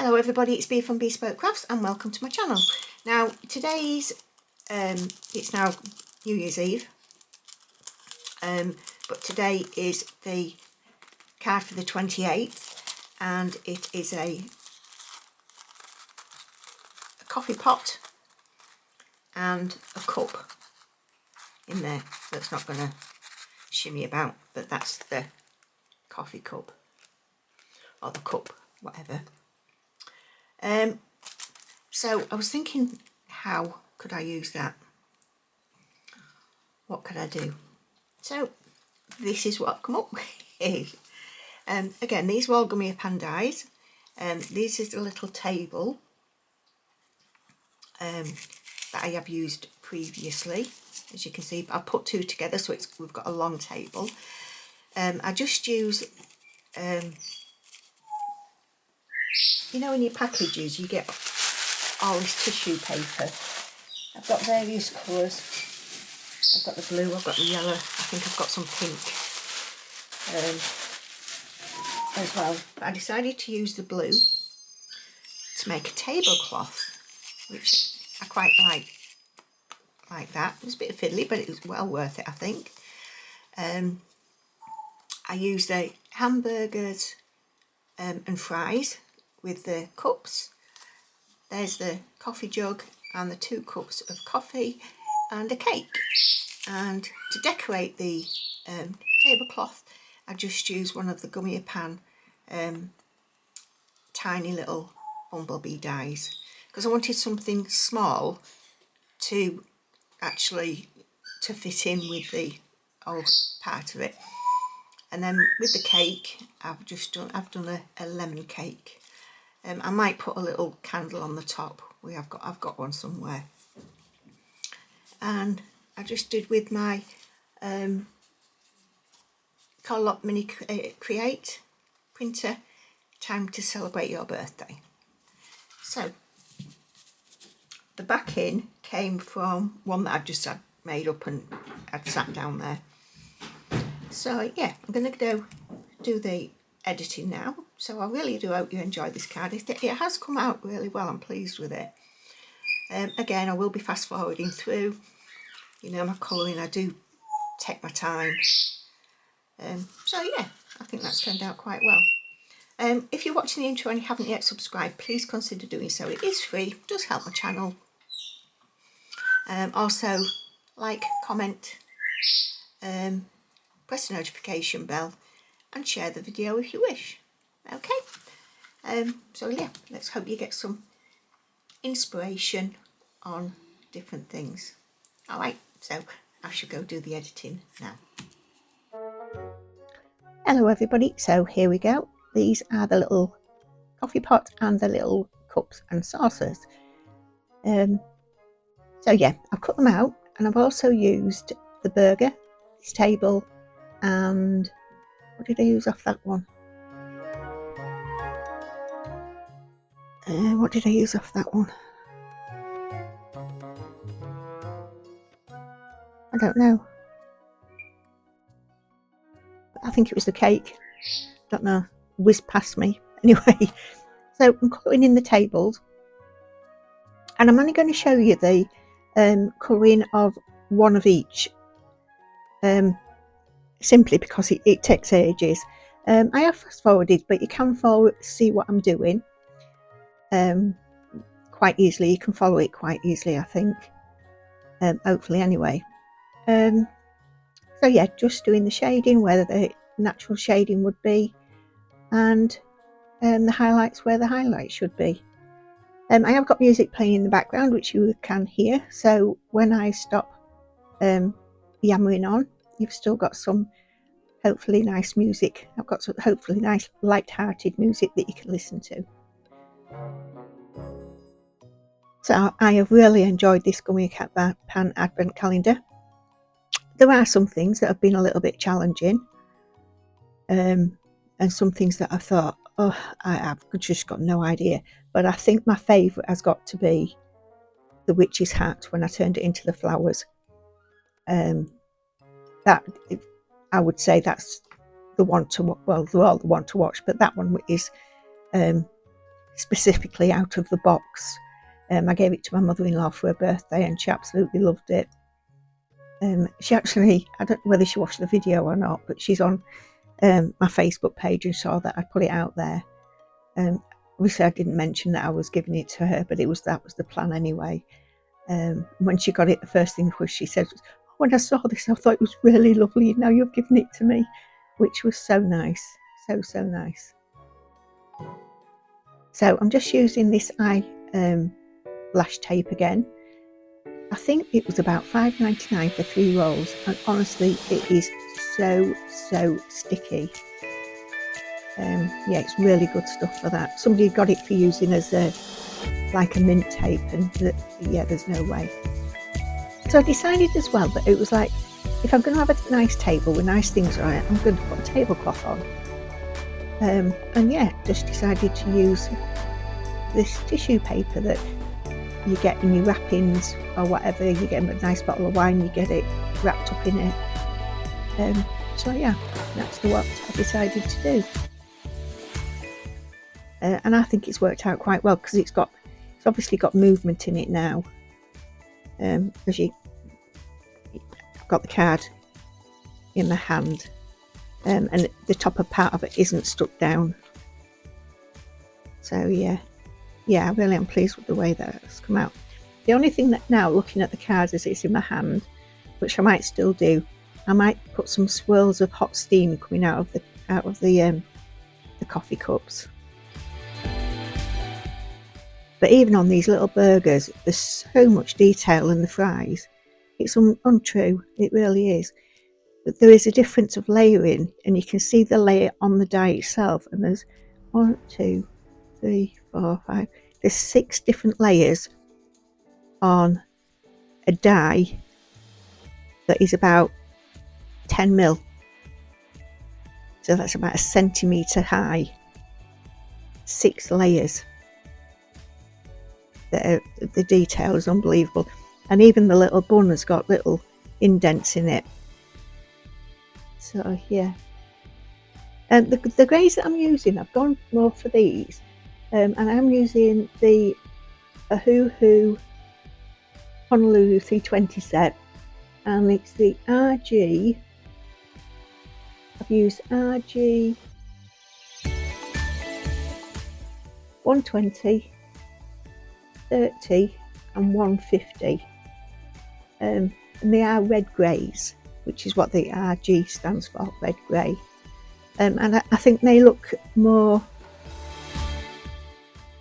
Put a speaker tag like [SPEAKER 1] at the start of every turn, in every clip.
[SPEAKER 1] Hello everybody, it's Bea from Bespoke Crafts and welcome to my channel. Now today's, it's now New Year's Eve, but today is the card for the 28th and it is a coffee pot and a cup in there that's not going to shimmy about, but that's the coffee cup or the cup, whatever. So I was thinking, how could I use that? What could I do? So this is what I've come up with. Again, these were all GUMMIAPAN dies. This is a little table that I have used previously. As you can see, I've put two together, so we've got a long table. I just use, you know, in your packages you get all this tissue paper. I've got various colours. I've got the blue, I've got the yellow, I think I've got some pink as well. But I decided to use the blue to make a tablecloth, which I quite like that. It was a bit fiddly, but it was well worth it, I think. I used the hamburgers and fries with the cups. There's the coffee jug and the 2 cups of coffee and a cake. And to decorate the tablecloth, I just used one of the GUMMIAPAN tiny little bumblebee dies, because I wanted something small to actually fit in with the old part of it. And then with the cake, I've done a lemon cake. I might put a little candle on the top. I've got one somewhere. And I just did with my Colop mini create printer, time to celebrate your birthday. So the backing came from one that I just had made up and I'd sat down there. So yeah, I'm going to go do the editing now. So I really do hope you enjoy this card. It has come out really well. I'm pleased with it. Again, I will be fast forwarding through. You know, my colouring, I do take my time. So yeah, I think that's turned out quite well. If you're watching the intro and you haven't yet subscribed, please consider doing so. It is free, it does help my channel. Also, like, comment, press the notification bell and share the video if you wish. Okay, so yeah, let's hope you get some inspiration on different things. Alright, so I shall go do the editing now. Hello everybody, so here we go. These are the little coffee pot and the little cups and saucers. So yeah, I've cut them out and I've also used the burger, this table, and what did I use off that one? What did I use off that one? I don't know. I think it was the cake. Don't know. Whizzed past me. Anyway, so I'm colouring in the tables. And I'm only going to show you the colouring of one of each. Simply because it takes ages. I have fast forwarded, but you can see what I'm doing quite easily. You can follow it quite easily, I think. Hopefully, anyway. So yeah, just doing the shading where the natural shading would be, and the highlights where the highlights should be. I have got music playing in the background, which you can hear. So when I stop yammering on, you've still got some hopefully nice music. I've got some hopefully nice light-hearted music that you can listen to. So I have really enjoyed this GUMMIAPAN Advent Calendar. There are some things that have been a little bit challenging, and some things that I thought, oh, I've just got no idea. But I think my favourite has got to be the witch's hat when I turned it into the flowers. That I would say that's the one to, well, they're all the one to watch, but that one is specifically out of the box. I gave it to my mother-in-law for her birthday and she absolutely loved it. She actually, I don't know whether she watched the video or not, but she's on my Facebook page and saw that I put it out there. Obviously I didn't mention that I was giving it to her, but that was the plan anyway. When she got it, the first thing was she said, when I saw this, I thought it was really lovely, and now you've given it to me, which was so nice, so nice. So I'm just using this eyelash tape again. I think it was about $5.99 for 3 rolls, and honestly it is so sticky. Yeah, it's really good stuff for that. Somebody got it for using as like a mint tape, and yeah, there's no way. So I decided as well that it was like, if I'm going to have a nice table with nice things on it, I'm going to put a tablecloth on. And yeah, just decided to use this tissue paper that you get in your wrappings or whatever. You get a nice bottle of wine, you get it wrapped up in it. So yeah, that's what I decided to do. And I think it's worked out quite well, because it's obviously got movement in it now. As I've got the card in my hand, and the top part of it isn't stuck down. So yeah, I really am pleased with the way that it's come out. The only thing that now, looking at the card as it's in my hand, which I might still do, I might put some swirls of hot steam coming out of the coffee cups. But even on these little burgers, there's so much detail in the fries. It's untrue, it really is. But there is a difference of layering, and you can see the layer on the die itself. And there's 1, 2, 3, 4, 5. There's 6 different layers on a die that is about 10 mil. So that's about 1 centimetre high. 6 layers. The detail is unbelievable, and even the little bun has got little indents in it. So yeah, and the glaze that I'm using, I've gone more for these, and I'm using the Ohuhu Honolulu 320 set, and it's the RG. I've used RG 120, 30 and 150, and they are red greys, which is what the RG stands for, red grey. And I think they look more,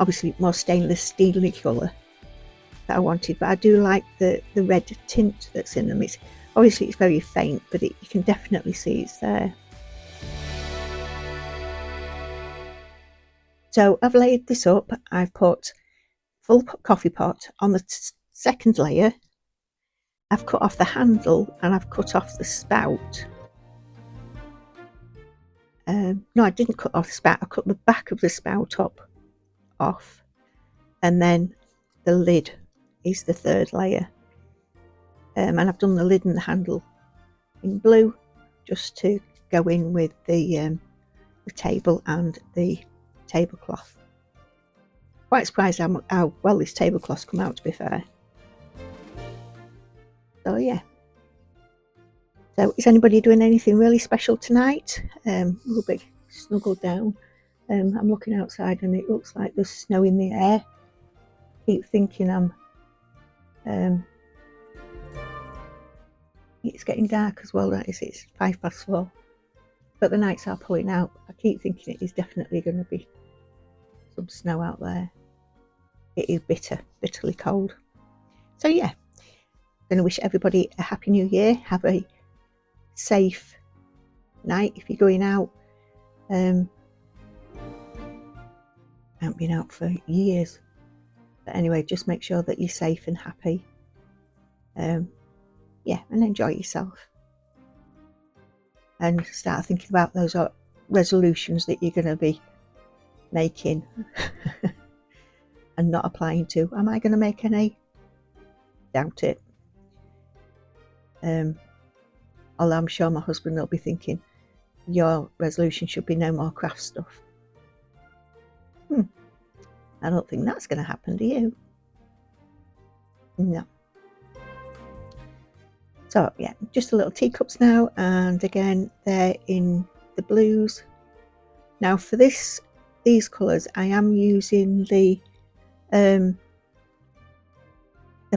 [SPEAKER 1] obviously more stainless steely colour that I wanted, but I do like the red tint that's in them. It's very faint, but you can definitely see it's there. So I've laid this up. I've put full coffee pot on the second layer. I've cut off the handle and I've cut off the spout. No, I didn't cut off the spout. I cut the back of the spout off, and then the lid is the third layer. And I've done the lid and the handle in blue, just to go in with the table and the tablecloth. Quite surprised how well this tablecloth's come out, to be fair. So yeah. So is anybody doing anything really special tonight? A little bit snuggled down. I'm looking outside and it looks like there's snow in the air. Keep thinking it's getting dark as well, that is. It's 4:05. But the nights are pulling out. I keep thinking it is definitely going to be some snow out there. It is bitterly cold. So yeah, I'm going to wish everybody a happy new year. Have a safe night if you're going out. I haven't been out for years, but anyway, just make sure that you're safe and happy. Yeah, and enjoy yourself, and start thinking about those resolutions that you're going to be making and not applying to. Am I going to make any? Doubt it. Although I'm sure my husband will be thinking, your resolution should be no more craft stuff. I don't think that's going to happen, do you? No. So yeah, just a little teacups now, and again they're in the blues. Now for these colours I am using the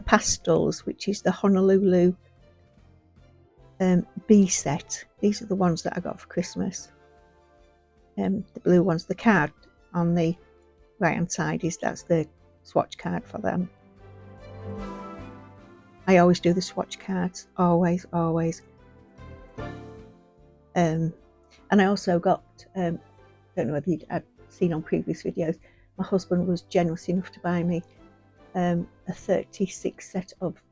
[SPEAKER 1] pastels, which is the Honolulu B set. These are the ones that I got for Christmas. The blue ones. The card on the right hand side that's the swatch card for them. I always do the swatch cards, always. And I also got, don't know whether you'd seen on previous videos, my husband was generous enough to buy me a 36 set of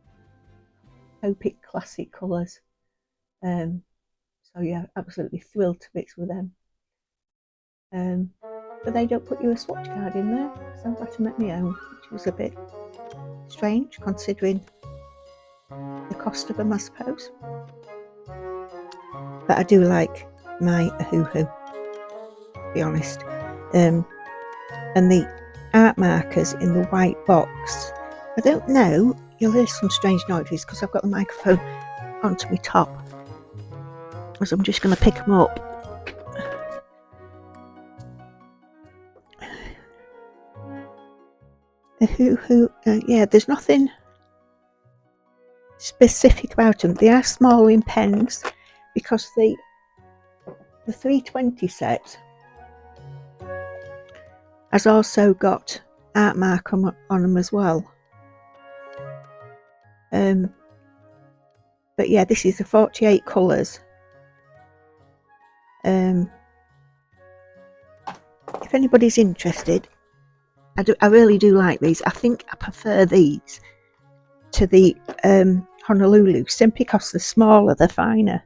[SPEAKER 1] Copic classic colours. So yeah, absolutely thrilled to bits with them. But they don't put you a swatch card in there, so I've got to make my own, which was a bit strange considering the cost of them, I suppose. But I do like my Ohuhu, to be honest. And the art markers in the white box, I don't know, you'll hear some strange noises because I've got the microphone onto my top, so I'm just going to pick them up. Ohuhu, yeah, there's nothing specific about them. They are small in pens because the 320 set has also got art mark on them as well. But yeah, this is the 48 colours. If anybody's interested, I really do like these. I think I prefer these to the Honolulu, simply because they're smaller, they're finer.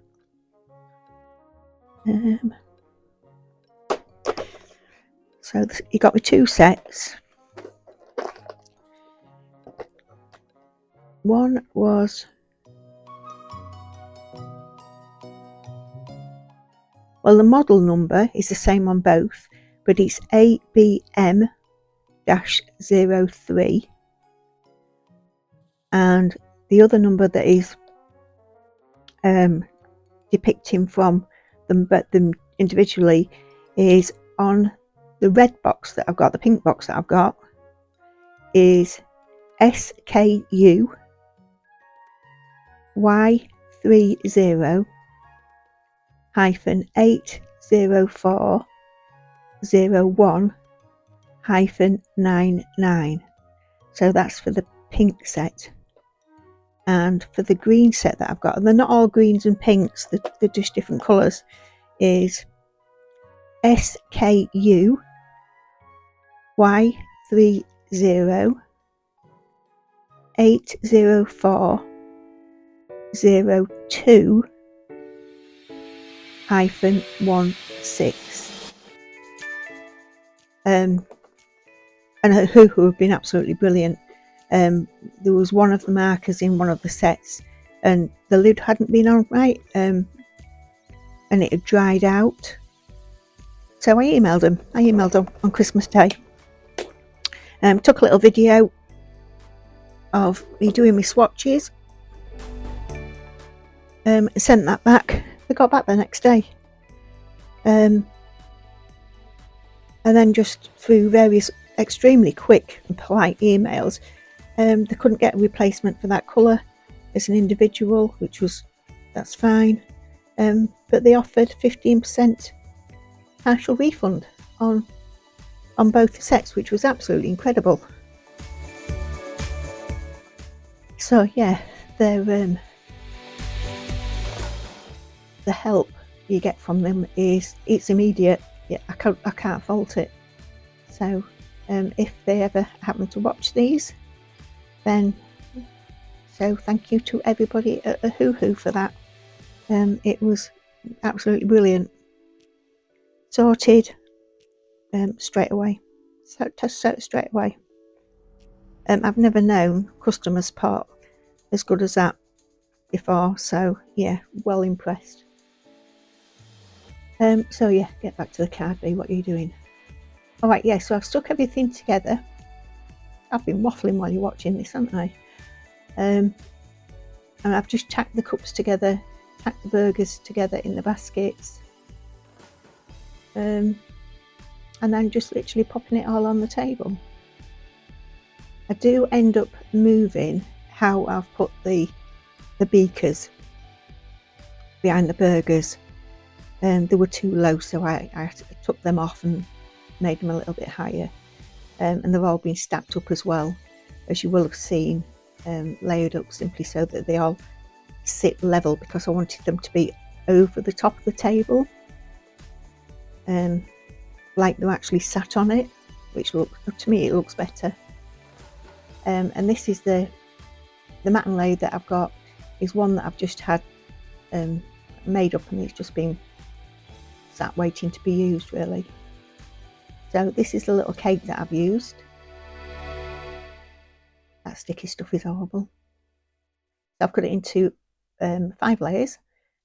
[SPEAKER 1] So you got me 2 sets. One was, well, the model number is the same on both, but it's ABM-03, and the other number that is depicting from them, but them individually, is on the red box that I've got, the pink box that I've got, is SKU Y30-80401-99. So that's for the pink set. And for the green set that I've got, and they're not all greens and pinks, they're just different colours, is SKU Y30-80402-16. And Ohuhu have been absolutely brilliant. There was one of the markers in one of the sets and the lid hadn't been on right, and it had dried out, so I emailed them on Christmas Day. Took a little video of me doing my swatches, sent that back. They got back the next day, and then just through various extremely quick and polite emails, they couldn't get a replacement for that colour as an individual, that's fine, but they offered 15% partial refund on both the sets, which was absolutely incredible. So yeah, the help you get from them it's immediate. Yeah, I can't fault it. So if they ever happen to watch these, then thank you to everybody at Ohuhu for that. It was absolutely brilliant. Sorted straight away. So straight away. I've never known customer support as good as that before, so yeah, well impressed. So yeah, get back to the card, B. What are you doing? Alright, yeah, so I've stuck everything together I've been waffling while you're watching this, haven't I? And I've just tacked the cups together, tacked the burgers together in the baskets, and then just literally popping it all on the table. I do end up moving how I've put the beakers behind the burgers. They were too low, so I took them off and made them a little bit higher. And they've all been stacked up as well, as you will have seen, layered up simply so that they all sit level, because I wanted them to be over the top of the table, like they're actually sat on it, which to me it looks better. And this is the mat and lay that I've got, is one that I've just had made up, and it's just been sat waiting to be used really. So this is the little cake that I've used. That sticky stuff is horrible. So I've cut it into 5 layers.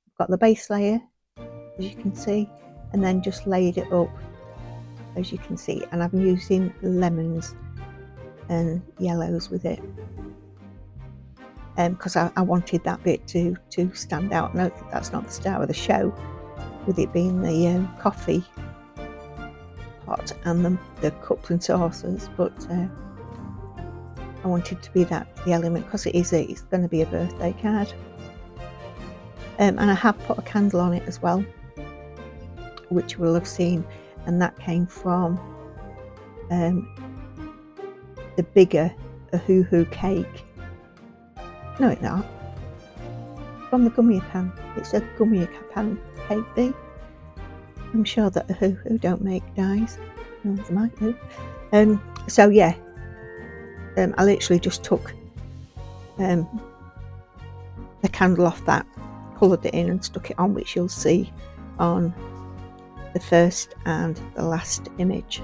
[SPEAKER 1] I've got the base layer, as you can see, and then just layered it up, as you can see, and I'm using lemons and yellows with it, because I wanted that bit to stand out. Note that that's not the star of the show, with it being the coffee pot and the cups and saucers, but I wanted to be the element, because it's going to be a birthday card. And I have put a candle on it as well, which you will have seen, and that came from the bigger Ohuhu cake. No, it's not. From the GUMMIAPAN. It's a GUMMIAPAN cake bee. I'm sure that Ohuhu don't make dies. No, they might do. So yeah, I literally just took the candle off that, coloured it in and stuck it on, which you'll see on the first and the last image.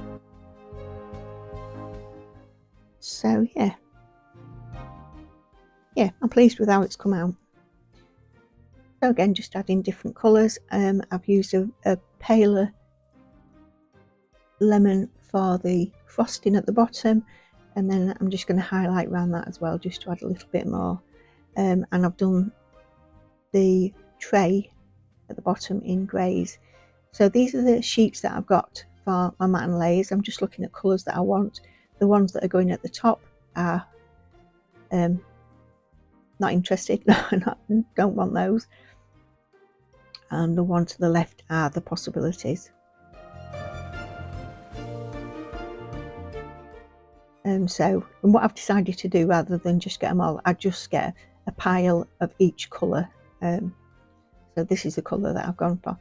[SPEAKER 1] So yeah, I'm pleased with how it's come out. So again, just adding different colours. I've used a paler lemon for the frosting at the bottom, and then I'm just going to highlight around that as well, just to add a little bit more. And I've done the tray at the bottom in Glaze. So these are the sheets that I've got for my mat and lays. I'm just looking at colours that I want. The ones that are going at the top are not interested. Don't want those. And the one to the left are the possibilities. And what I've decided to do, rather than just get them all, I just get a pile of each colour. So this is the colour that I've gone for.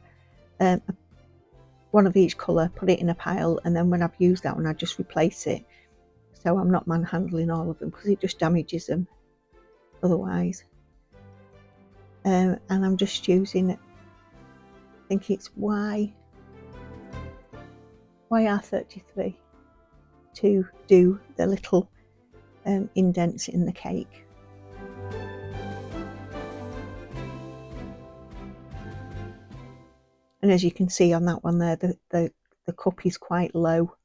[SPEAKER 1] One of each colour, put it in a pile, and then when I've used that one, I just replace it. So I'm not manhandling all of them, because it just damages them otherwise. And I'm just using, I think it's YR33 to do the little indents in the cake. And as you can see on that one there, the cup is quite low,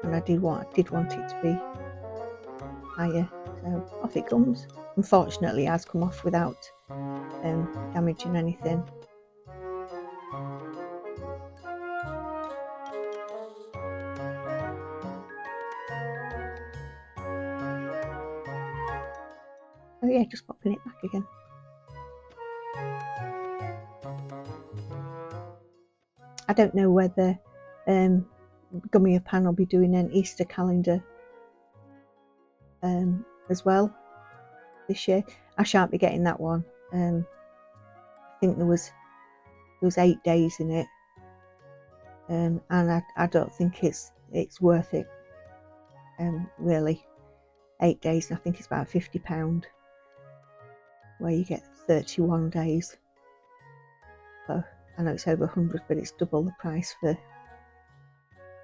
[SPEAKER 1] and I did want it to be higher. So off it comes. Unfortunately, it has come off without damaging anything. So yeah, just popping it back again. I don't know whether GUMMIAPAN will be doing an Easter calendar as well this year. I shan't be getting that one. I think there was 8 days in it, and I don't think it's worth it. Really, 8 days, and I think it's about £50, where you get 31 days. So I know it's over 100, but it's double the price for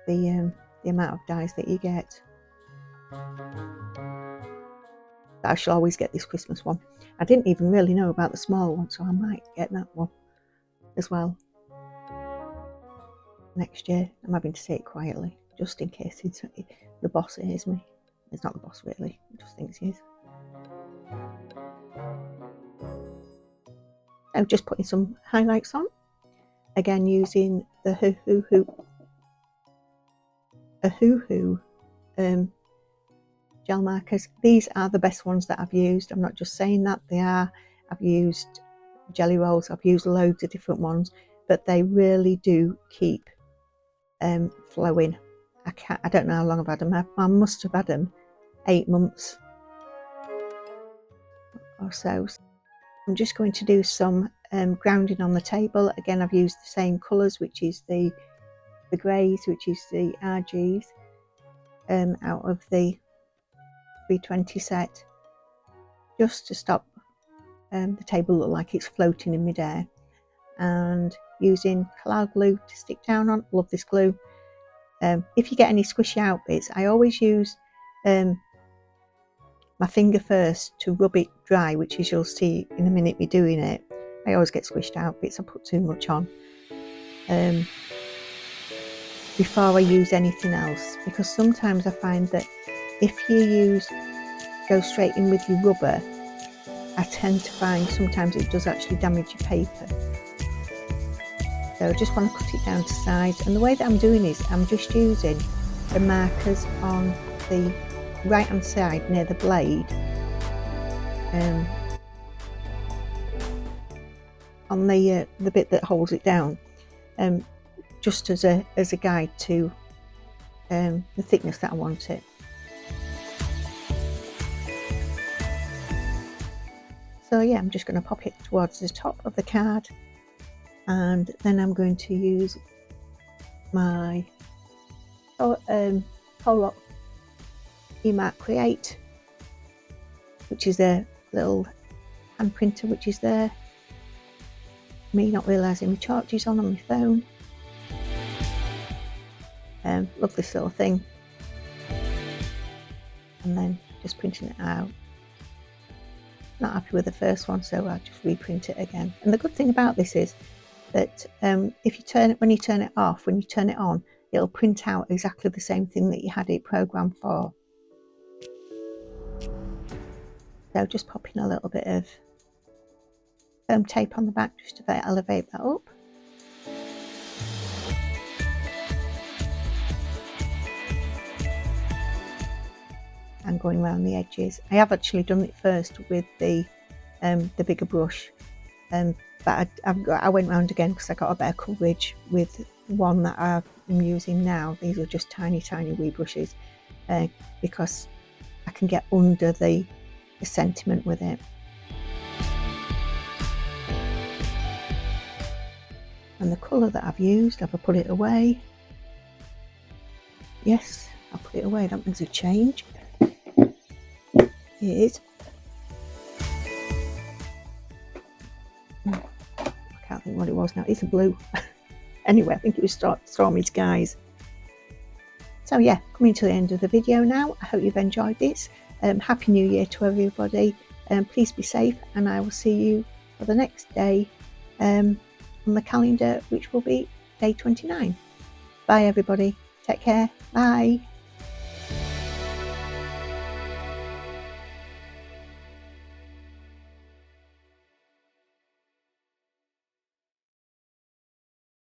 [SPEAKER 1] the amount of dies that you get. But I shall always get this Christmas one. I didn't even really know about the small one, so I might get that one as well next year. I'm having to say it quietly. just in case the boss hears me. It's not the boss really, he just thinks he is. So just putting some highlights on, again using the Ohuhu gel markers. These are the best ones that I've used. I'm not just saying that, they are. I've used jelly rolls, I've used loads of different ones, but they really do keep flowing. I don't know how long I've had them. I must have had them 8 months or so. I'm just going to do some grounding on the table. Again, I've used the same colours, which is the Glaze, which is the RGs, out of the 320 set, just to stop the table look like it's floating in midair, and using Collall glue to stick down on. Love this glue. If you get any squishy out bits, I always use my finger first to rub it dry, which is, you'll see in a minute me doing it. I always get squished out bits, I put too much on before I use anything else, because sometimes I find that if you go straight in with your rubber, I tend to find sometimes it does actually damage your paper. So I just want to cut it down to size, and the way that I'm doing is I'm just using the markers on the right hand side near the blade, on the bit that holds it down, just as a guide to the thickness that I want it. So yeah, I'm just going to pop it towards the top of the card, and then I'm going to use my Colop Emark Create, which is a little hand printer which is there. Me not realising my charge is on my phone. Love this little thing. And then just printing it out. Not happy with the first one, so I'll just reprint it again. And the good thing about this is that if you turn it, when you turn it off, when you turn it on, it'll print out exactly the same thing that you had it programmed for. So just popping a little bit of foam tape on the back just to elevate that up. And going around the edges. I have actually done it first with the bigger brush, but I went round again because I got a better coverage with the one that I'm using now. These are just tiny wee brushes, because I can get under the sentiment with it. And the colour that I've used, have I put it away? Yes, I'll put it away. That makes a change. It is. I can't think what it was now. It's a blue. Anyway, I think it was Stormy Skies. So yeah, coming to the end of the video now. I hope you've enjoyed this. Happy New Year to everybody. Please be safe, and I will see you for the next day on the calendar, which will be day 29. Bye everybody. Take care. Bye.